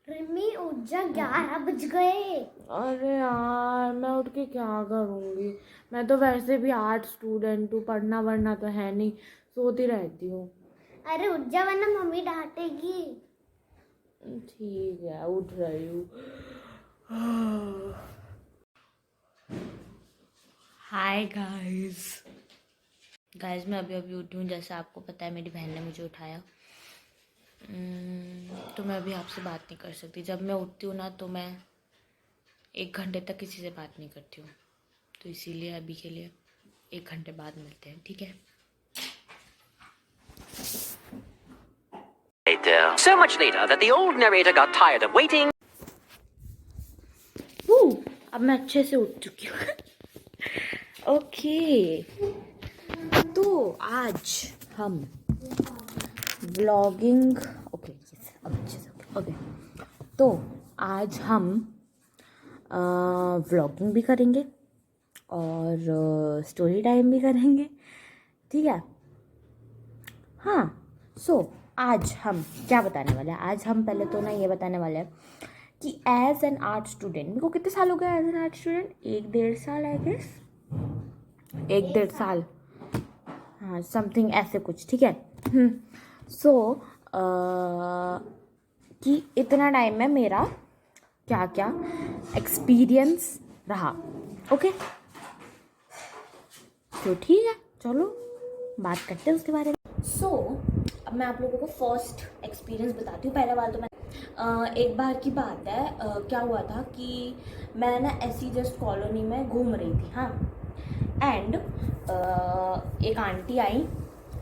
रिमी उठ जा, 11 बज गए। अरे यार मैं उठ के क्या करूँगी। मैं तो वैसे भी आर्ट स्टूडेंट हूँ, पढ़ना वढ़ना तो है नहीं, सोती रहती हूँ। अरे उठ जा वरना मम्मी डांटेगी। ठीक है उठ रही हूँ। Hi guys. गाइस मैं अभी अभी उठी हूँ, जैसे आपको पता है मेरी बहन ने मुझे उठाया। तो मैं अभी आपसे बात नहीं कर सकती। जब मैं उठती हूँ ना तो मैं 1 घंटे तक किसी से बात नहीं करती हूँ, तो इसीलिए अभी के लिए 1 घंटे बाद मिलते हैं, ठीक है। So much later that the old narrator got tired of waiting. अब मैं अच्छे से उठ चुकी हूँ। ओके, तो आज हम व्लॉगिंग, ओके अब अच्छे से ओके, तो आज हम व्लॉगिंग भी करेंगे और स्टोरी टाइम भी करेंगे, ठीक है। हाँ, आज हम क्या बताने वाले हैं। आज हम पहले तो ना ये बताने वाले हैं कि एज एन आर्ट स्टूडेंट, मेरे को कितने साल हो गए एज एन आर्ट स्टूडेंट, 1-1.5 साल आई गेस, 1-1.5 साल, हाँ समथिंग ऐसे कुछ, ठीक है। सो कि इतना टाइम में मेरा क्या क्या एक्सपीरियंस रहा, ओके। तो ठीक है, चलो बात करते हैं उसके बारे में। अब मैं आप लोगों को फर्स्ट एक्सपीरियंस बताती हूँ। पहले वाला तो मैं एक बार की बात है, क्या हुआ था कि मैं ना ऐसी जस्ट कॉलोनी में घूम रही थी, हाँ, एंड एक आंटी आई,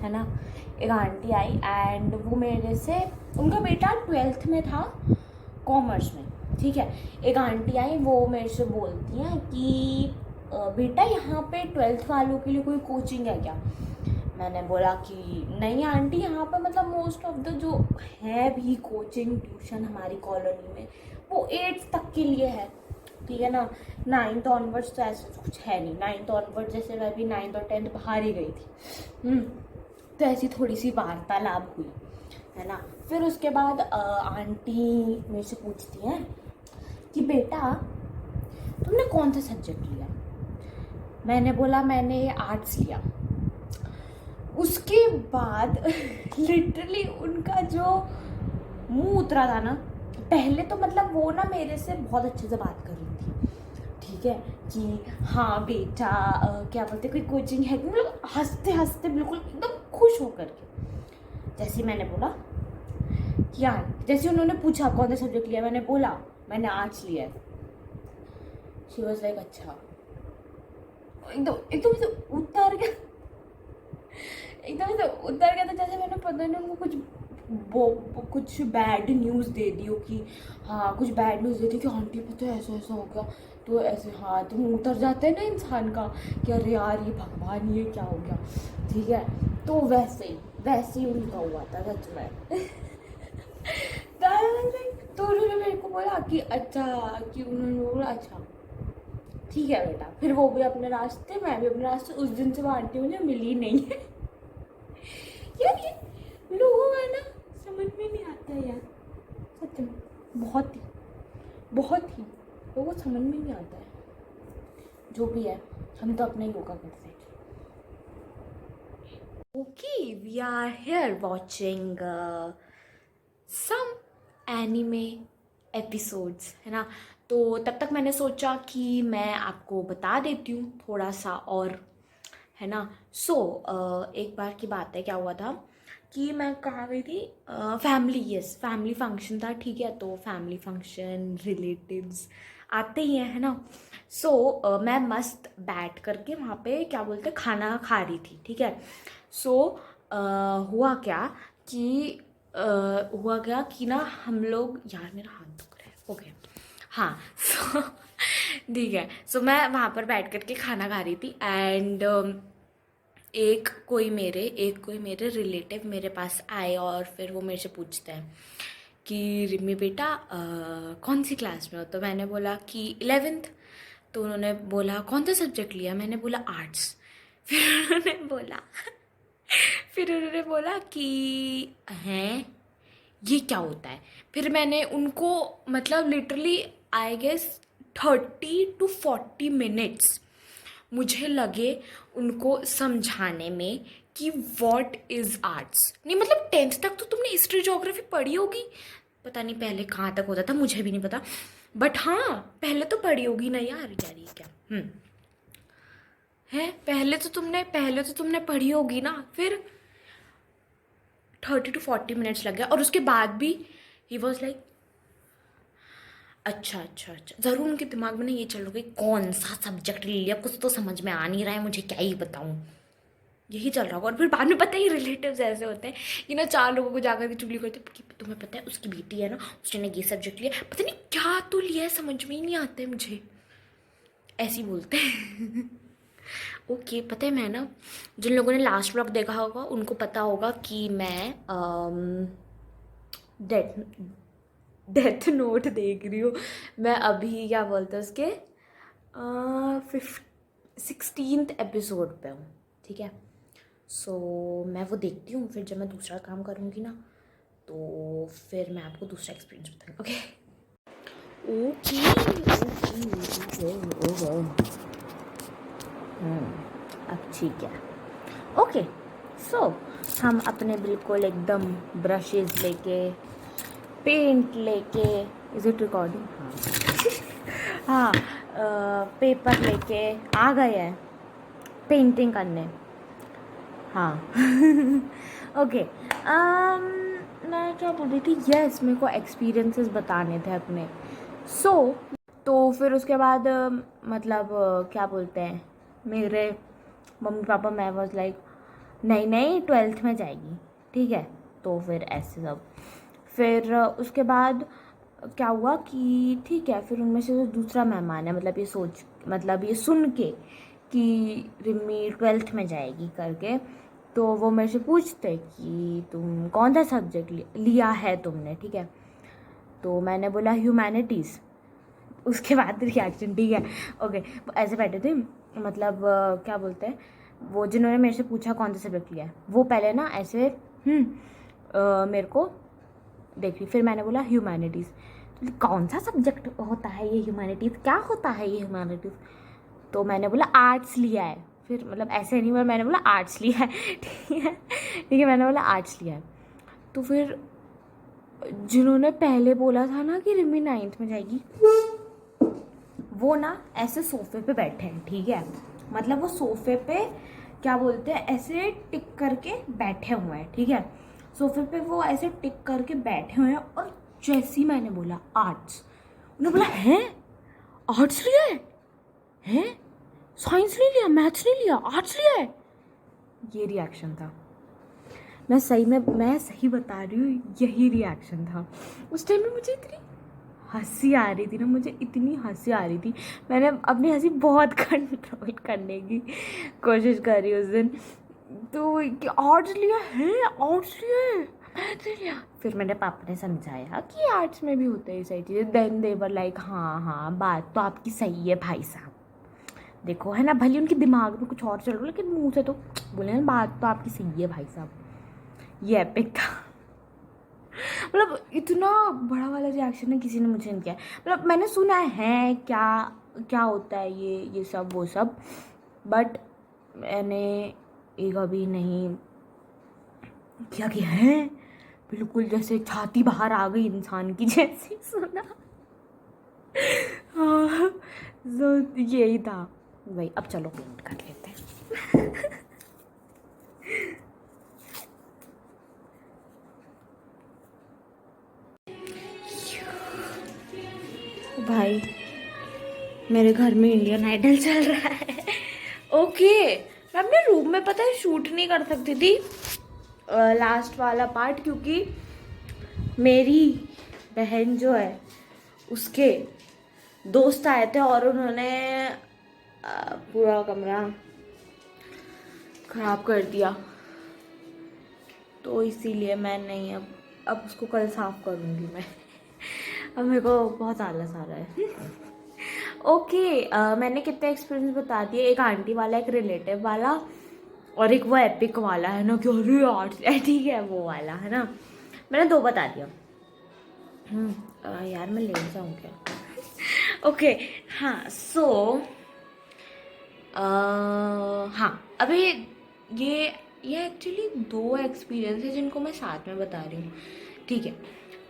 है ना, एक आंटी आई एंड वो मेरे से, उनका बेटा 12th में था, कॉमर्स में, ठीक है। एक आंटी आई, वो मेरे से बोलती हैं कि बेटा यहाँ पे 12th वालों के लिए कोई कोचिंग है क्या। मैंने बोला कि नहीं आंटी, यहाँ पे मतलब मोस्ट ऑफ द जो है भी कोचिंग ट्यूशन हमारी कॉलोनी में वो 8th तक के लिए है, ठीक है ना। 9th ऑनवर्ड्स तो ऐसा कुछ है नहीं। 9th ऑनवर्ड्स जैसे मैं भी 9th और 10th बाहर ही गई थी, तो ऐसी थोड़ी सी वार्तालाप हुई, है ना। फिर उसके बाद आंटी मेरे से पूछती हैं कि बेटा तुमने कौन सा सब्जेक्ट लिया। मैंने बोला मैंने आर्ट्स लिया। उसके बाद लिटरली उनका जो मुंह उतरा था ना, पहले तो मतलब वो ना मेरे से बहुत अच्छे से बात कर रही थी, ठीक है, कि हाँ बेटा क्या बोलते कोई कोचिंग है, मतलब हंसते हंसते बिल्कुल एकदम खुश होकर के। जैसे मैंने बोला कि यार, जैसे उन्होंने पूछा कौन सा सब्जेक्ट लिया, मैंने बोला मैंने आर्ट्स लिया है। शी वाज लाइक अच्छा, एकदम एकदम से उतर गया, एकदम से उतर गया था, जैसे मैंने पता नहीं उनको कुछ बैड न्यूज़ दे दी हो कि हाँ कुछ बैड न्यूज़ दे दी कि आंटी पता है ऐसा ऐसा हो गया, तो ऐसे हाँ तो उतर जाता है ना इंसान का कि अरे यार ये भगवान ये क्या हो गया, ठीक है। तो वैसे ही उनका हुआ था सच में। तो उन्होंने मेरे को बोला कि अच्छा, कि उन्होंने बोला अच्छा ठीक है बेटा। फिर वो भी अपने रास्ते, मैं भी अपने रास्ते। उस दिन से वो आंटी मुझे मिली नहीं है। यार ये लोगों का ना समझ में नहीं आता यार, सच में बहुत ही लोगों को समझ में नहीं आता है। जो भी है, हम तो अपना ही योगा करते हैं। Okay, we are here watching some anime episodes, है ना। तो तब तक मैंने सोचा कि मैं आपको बता देती हूँ थोड़ा सा और, है ना। एक बार की बात है, क्या हुआ था कि मैं कहाँ गई थी, फैमिली फंक्शन था, ठीक है। तो फैमिली फंक्शन रिलेटिव्स आते ही हैं, है ना। मैं मस्त बैठ करके वहाँ पे क्या बोलते खाना खा रही थी, ठीक है। हुआ क्या कि ना हम लोग, यार मेरा हाथ दुख रहा है, ओके हाँ। ठीक है। मैं वहाँ पर बैठ करके खाना खा रही थी एंड एक कोई मेरे रिलेटिव मेरे पास आए और फिर वो मेरे से पूछते हैं कि रिमी बेटा कौन सी क्लास में हो। तो मैंने बोला कि 11th। तो उन्होंने बोला कौन सा सब्जेक्ट लिया, मैंने बोला आर्ट्स। फिर उन्होंने बोला कि हैं ये क्या होता है। फिर मैंने उनको मतलब literally I guess 30 to 40 minutes मुझे लगे उनको समझाने में कि व्हाट इज़ आर्ट्स। नहीं मतलब 10th तक तो तुमने हिस्ट्री ज्योग्राफी पढ़ी होगी, पता नहीं पहले कहाँ तक होता था, मुझे भी नहीं पता, बट हाँ पहले तो पढ़ी होगी ना यार। यार ये क्या है, पहले तो तुमने पढ़ी होगी ना। फिर 30 to 40 मिनट्स लग गया और उसके बाद भी ही वॉज लाइक अच्छा। ज़रूर उनके दिमाग में ना ये चल रहा है कौन सा सब्जेक्ट ले लिया, कुछ तो समझ में आ नहीं रहा है, मुझे क्या ही बताऊँ, यही चल रहा होगा। और फिर बाद में पता ही रिलेटिव्स ऐसे होते हैं कि ना 4 लोगों को जाकर के चुगली करते हैं कि तुम्हें पता है उसकी बेटी है ना, उसने ये सब्जेक्ट लिया, पता नहीं क्या तो लिया है, समझ में ही नहीं आता है मुझे, ऐसे ही बोलते हैं। ओके पता है मैं ना, जिन लोगों ने लास्ट व्लॉग देखा होगा उनको पता होगा कि मैं डेथ नोट देख रही हूँ। मैं अभी क्या बोलते हैं उसके 16th एपिसोड पे हूँ, ठीक है। सो मैं वो देखती हूँ, फिर जब मैं दूसरा काम करूँगी ना तो फिर मैं आपको दूसरा एक्सपीरियंस बताऊँगी। ओके अब ठीक है। ओके सो हम अपने बिल्कुल एकदम ब्रशेज़ लेके, पेंट लेके, इज़ इट रिकॉर्डिंग, हाँ पेपर लेके आ गए हैं पेंटिंग करने, हाँ। ओके मैं क्या बोल रही थी, यस मेरे को एक्सपीरियंसेस बताने थे अपने। तो फिर उसके बाद मतलब क्या बोलते हैं, मेरे मम्मी पापा, मैं वॉज लाइक नहीं 12th में जाएगी, ठीक है। तो फिर ऐसे सब, फिर उसके बाद क्या हुआ कि ठीक है, फिर उनमें से जो दूसरा मेहमान है, मतलब ये सुन के कि रिमी 12th में जाएगी करके, तो वो मेरे से पूछते कि तुम कौन सा सब्जेक्ट लिया है तुमने, ठीक है। तो मैंने बोला ह्यूमैनिटीज़। उसके बाद रिएक्शन, ठीक है ओके, वो ऐसे बैठे थे, मतलब क्या बोलते हैं, वो जिन्होंने मेरे से पूछा कौन सा सब्जेक्ट लिया है, वो पहले ना ऐसे मेरे को देख रही, फिर मैंने बोला ह्यूमैनिटीज़। तो कौन सा सब्जेक्ट होता है ये ह्यूमैनिटीज़, क्या होता है ये ह्यूमैनिटीज़। तो मैंने बोला आर्ट्स लिया है, फिर मतलब ऐसे नहीं, मैंने बोला आर्ट्स लिया है, ठीक है मैंने बोला आर्ट्स लिया है। तो फिर जिन्होंने पहले बोला था ना कि रिमी 9th में जाएगी, वो ना ऐसे सोफे पे बैठे हैं, ठीक है। मतलब वो सोफे पे क्या बोलते हैं, ऐसे टिक करके बैठे हुए हैं, ठीक है। सोफे पे वो ऐसे टिक करके बैठे हुए हैं, और जैसे ही मैंने बोला आर्ट्स, उन्होंने बोला हैं आर्ट्स लिया है, साइंस नहीं लिया, मैथ्स नहीं लिया, आर्ट्स लिया है। ये रिएक्शन था, मैं सही बता रही हूँ, यही रिएक्शन था। उस टाइम में मुझे इतनी हंसी आ रही थी ना, मुझे इतनी हंसी आ रही थी, मैंने अपनी हंसी बहुत कंट्रोल करने की कोशिश करी उस दिन। तो आर्ट्स लिया है, आर्ट्स लिया। फिर मेरे पापा ने समझाया कि आर्ट्स में भी होता है ये सारी चीज़ें। देन दे वर लाइक हाँ बात तो आपकी सही है भाई साहब, देखो है ना, भले उनके दिमाग में कुछ और चल रहा है लेकिन मुँह से तो बोले ना बात तो आपकी सही है भाई साहब। ये एपिक था, मतलब इतना बड़ा वाला रिएक्शन है किसी ने मुझे नहीं किया। मतलब मैंने सुना है क्या होता है ये सब वो सब, बट मैंने एक अभी नहीं किया कि है बिल्कुल जैसे छाती बाहर आ गई इंसान की जैसी सुना। हाँ तो यही था भाई। अब चलो पेंट कर लेते हैं। भाई मेरे घर में इंडियन आइडल चल रहा है। ओके मैं अपने रूम में पता है शूट नहीं कर सकती थी लास्ट वाला पार्ट, क्योंकि मेरी बहन जो है उसके दोस्त आए थे और उन्होंने पूरा कमरा ख़राब कर दिया, तो इसीलिए मैं नहीं, अब उसको कल साफ़ करूँगी मैं। अब मेरे को बहुत आलस आ रहा है। ओके मैंने कितने एक्सपीरियंस बता दिए, एक आंटी वाला, एक रिलेटिव वाला, और एक वो एपिक वाला है ना कि अरे आर्ट्स, ठीक है वो वाला है ना। मैंने 2 बता दिया। यार मैं लेट जाऊँ क्या? ओके हाँ सो हाँ अभी ये एक्चुअली 2 एक्सपीरियंस है जिनको मैं साथ में बता रही हूँ, ठीक है।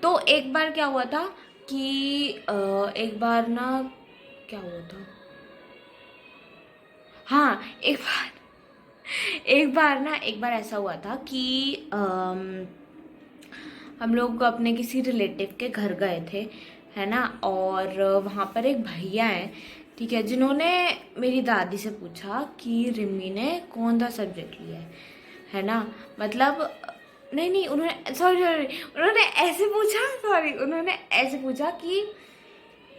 तो एक बार क्या हुआ था कि एक बार ना क्या हुआ था, हाँ एक बार ऐसा हुआ था कि हम लोग अपने किसी रिलेटिव के घर गए थे, है ना। और वहाँ पर एक भैया हैं, ठीक है, जिन्होंने मेरी दादी से पूछा कि रिम्मी ने कौन सा सब्जेक्ट लिया है ना। मतलब नहीं उन्होंने सॉरी उन्होंने ऐसे पूछा कि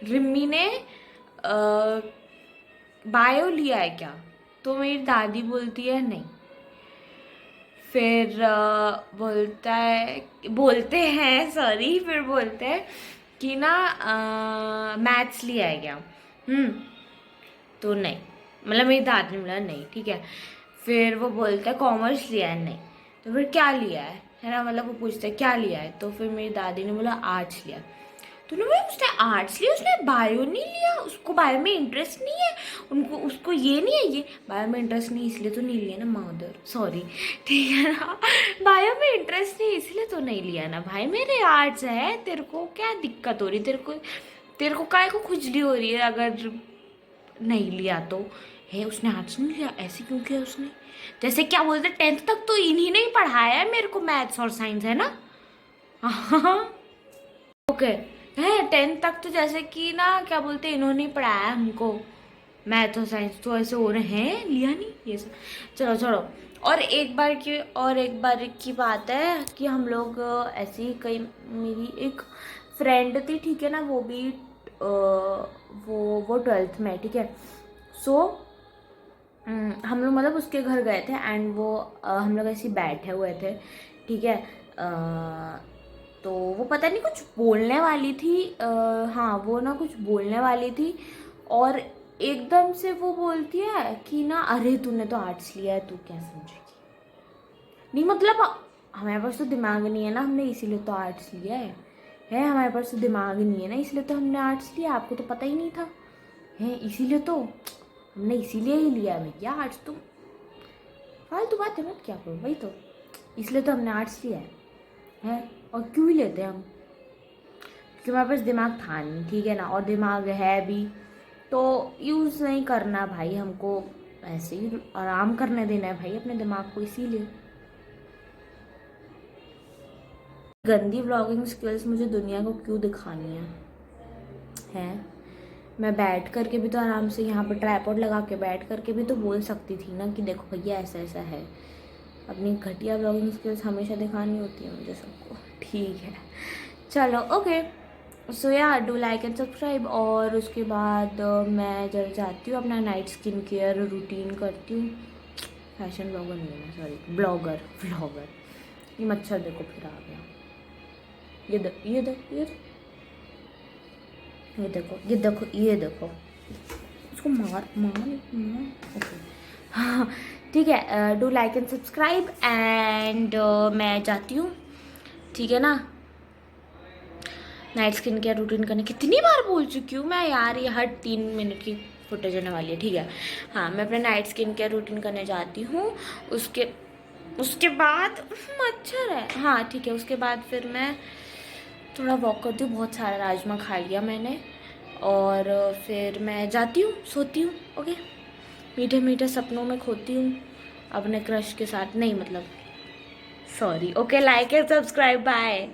रिम्मी ने बायो लिया है क्या। तो मेरी दादी बोलती है नहीं। फिर बोलते हैं कि ना मैथ्स लिया है क्या। तो नहीं, मतलब मेरी दादी ने बोला नहीं, ठीक है। फिर वो बोलता है कॉमर्स लिया है, नहीं। तो फिर क्या लिया है ना, मतलब वो पूछता है क्या लिया है। तो फिर मेरी दादी ने बोला आर्ट्स लिया। तो ना उसने आर्ट्स लिया, उसने बायो नहीं लिया, उसको बायो में इंटरेस्ट नहीं है, उसको ये नहीं है, ये बायो में इंटरेस्ट नहीं इसलिए तो नहीं लिया ना मदर, सॉरी, ठीक है ना। बायो में इंटरेस्ट नहीं इसलिए तो नहीं लिया ना भाई, मेरे आर्ट्स है, तेरे को क्या दिक्कत हो रही, तेरे को काय को खुजली हो रही है अगर नहीं लिया तो। है उसने आर्ट्स नहीं लिया, ऐसे क्यों किया उसने, जैसे क्या बोलते 10th तक तो इन्हीं ने ही पढ़ाया है मेरे को मैथ्स और साइंस, है ना। ओके है 10th तक तो जैसे कि ना क्या बोलते इन्होंने ही पढ़ाया है हमको मैथ और साइंस, तो ऐसे हो रहे हैं लिया नहीं ये सब। चलो छोड़ो। और एक बार की बात है कि हम लोग ऐसे ही कई, मेरी एक फ्रेंड थी, ठीक है ना, वो भी वो 12th में, ठीक है। सो हम लोग मतलब उसके घर गए थे एंड वो हम लोग ऐसे बैठे हुए थे, ठीक है। तो वो पता नहीं कुछ बोलने वाली थी, हाँ वो ना कुछ बोलने वाली थी और एकदम से वो बोलती है कि ना अरे तूने तो आर्ट्स लिया है, तू क्या समझेगी। नहीं मतलब हमारे पास तो दिमाग नहीं है ना, हमने इसीलिए तो आर्ट्स लिया है हमारे पास तो दिमाग नहीं है ना, इसलिए तो हमने आर्ट्स लिया, आपको तो पता ही नहीं था, है इसीलिए तो हमने इसीलिए ही लिया भैया आर्ट्स। तुम फालतू बातें मत क्या करो भाई, तो इसलिए तो हमने आर्ट्स लिया है। और क्यों ही लेते हैं हम, क्योंकि हमारे पास दिमाग था नहीं, ठीक है ना, और दिमाग है भी तो यूज़ नहीं करना भाई, हमको ऐसे ही आराम करने देना है भाई अपने दिमाग को, इसीलिए। गंदी व्लॉगिंग स्किल्स मुझे दुनिया को क्यों दिखानी है। मैं बैठ करके भी तो आराम से यहाँ पर ट्राइपॉड लगा के बैठ करके भी तो बोल सकती थी ना कि देखो भैया ऐसा ऐसा है। अपनी घटिया व्लॉगिंग स्किल्स हमेशा दिखानी होती है मुझे सबको, ठीक है। चलो ओके, सो या डू लाइक एंड सब्सक्राइब। और उसके बाद मैं जब जाती हूँ अपना नाइट स्किन केयर रूटीन करती हूँ। फैशन ब्लॉगर नहीं है, सॉरी ब्लॉगर। ये मच्छर देखो फिर आ गया, ये देखो उसको मार ओके हाँ ठीक है। Do like and subscribe and मैं जाती हूँ, ठीक है ना। नाइट स्किन केयर रूटीन करने कितनी बार बोल चुकी हूँ मैं यार, ये हर 3 मिनट की फुटेज आने वाली है, ठीक है। हाँ मैं अपने नाइट स्किन केयर रूटीन करने जाती हूँ। उसके बाद मच्छर है, हाँ ठीक है। उसके बाद फिर मैं थोड़ा वॉक करती हूँ, बहुत सारा राजमा खा लिया मैंने, और फिर मैं जाती हूँ, सोती हूँ। ओके, मीठे मीठे सपनों में खोती हूँ अपने क्रश के साथ, नहीं मतलब sorry. Okay, like and subscribe, bye.